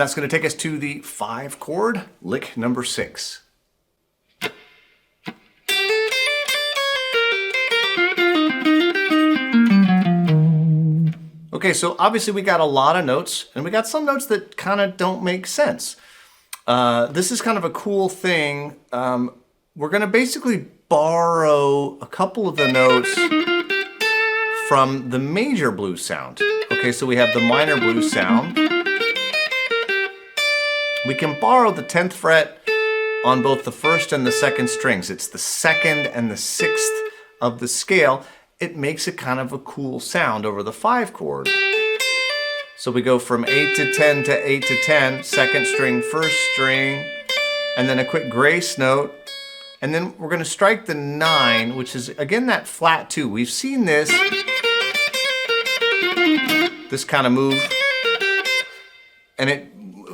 That's going to take us to the 5 chord, lick number 6. Okay, so obviously we got a lot of notes, and we got some notes that kind of don't make sense. This is kind of a cool thing. We're going to basically borrow a couple of the notes from the major blues sound. Okay, so we have the minor blues sound. We can borrow the 10th fret on both the 1st and the 2nd strings. It's the 2nd and the 6th of the scale. It makes it kind of a cool sound over the 5 chord. So we go from 8 to 10 to 8 to 10, 2nd string, 1st string, and then a quick grace note. And then we're going to strike the 9, which is, again, that flat 2. We've seen this kind of move. And it,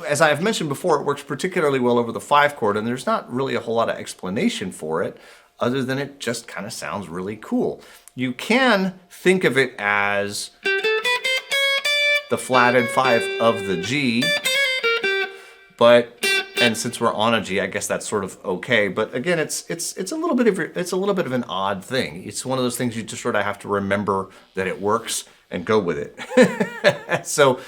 as I've mentioned before, it works particularly well over the 5 chord, and there's not really a whole lot of explanation for it, other than it just kind of sounds really cool. You can think of it as the flatted 5 of the G, and since we're on a G, I guess that's sort of okay. But again, it's a little bit of an odd thing. It's one of those things you just sort of have to remember that it works and go with it. So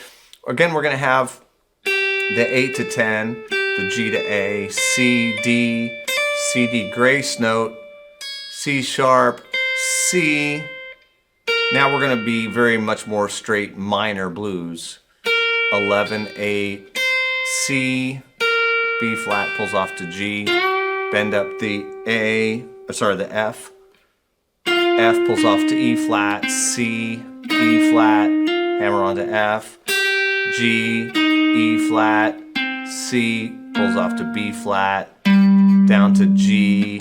again, we're going to have the 8 to 10, the G to A, C, D, C, D grace note, C sharp, C. Now we're going to be very much more straight minor blues. 11, 8, C, B flat pulls off to G, bend up the the F. F pulls off to E flat, C, E flat, hammer onto F, G, E flat, C pulls off to B flat, down to G,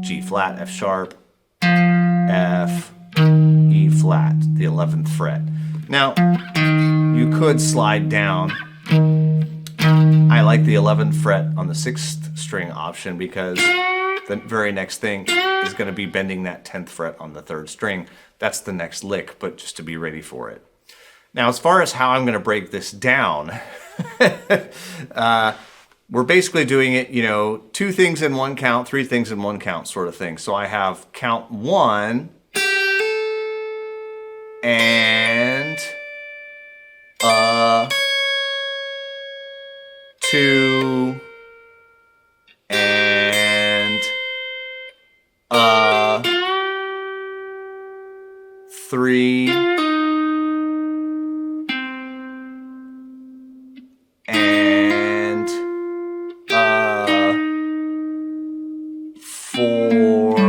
G flat, F sharp, F, E flat, the 11th fret. Now, you could slide down. I like the 11th fret on the 6th string option because the very next thing is going to be bending that 10th fret on the 3rd string. That's the next lick, but just to be ready for it. Now, as far as how I'm going to break this down, we're basically doing it, 2 things in 1 count, 3 things in 1 count sort of thing. So I have count 1 and 2 and 3 and 4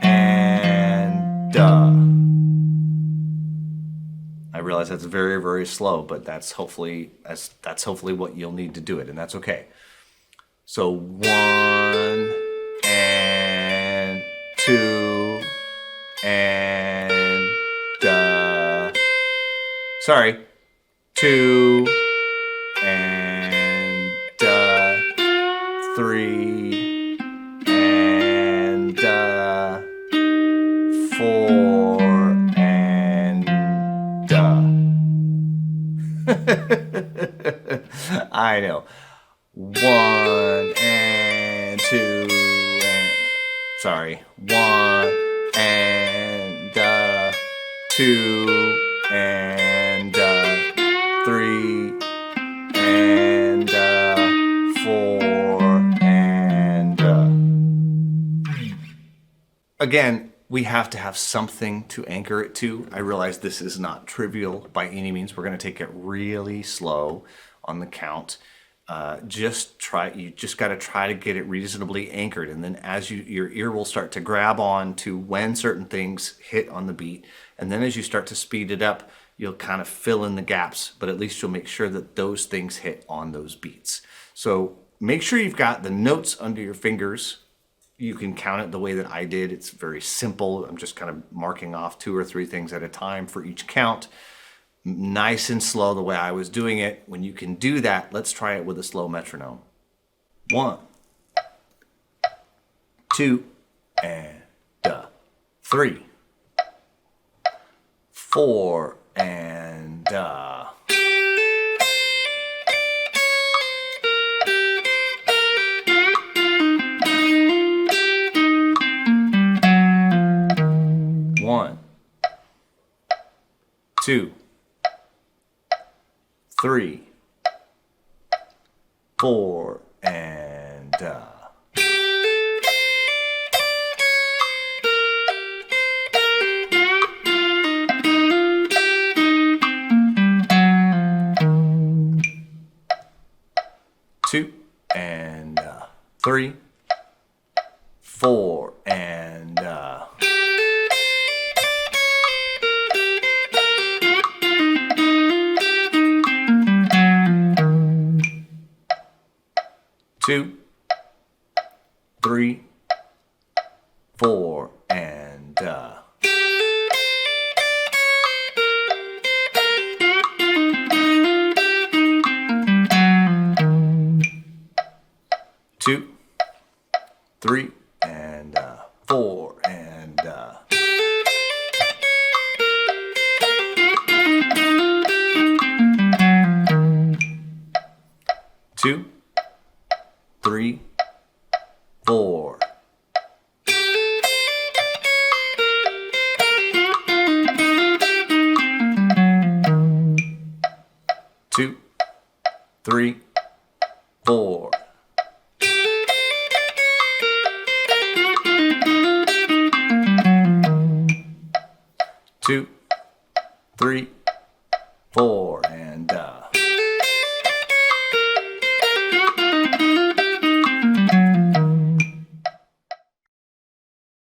and I realize that's very, very slow, but that's hopefully what you'll need to do it, and that's okay. So 1 and 2 and 2 and 3 and 4 and I know. 1 and 2 and 1 and 2 and 3 and 4 and Again, we have to have something to anchor it to. I realize this is not trivial by any means. We're going to take it really slow on the count. You just got to try to get it reasonably anchored, and then as your ear will start to grab on to when certain things hit on the beat, and then as you start to speed it up, you'll kind of fill in the gaps, but at least you'll make sure that those things hit on those beats. So make sure you've got the notes under your fingers. You can count it the way that I did. It's very simple. I'm just kind of marking off 2 or 3 things at a time for each count. Nice and slow the way I was doing it. When you can do that, let's try it with a slow metronome. 1, 2, and 3, 4, and 2, 3, 4, and 2 and 3, 4 and 2, 3, 4 and 2, 3 and 4 and 2, 3, 4. 2, 3, 4. 2, 3, 4 and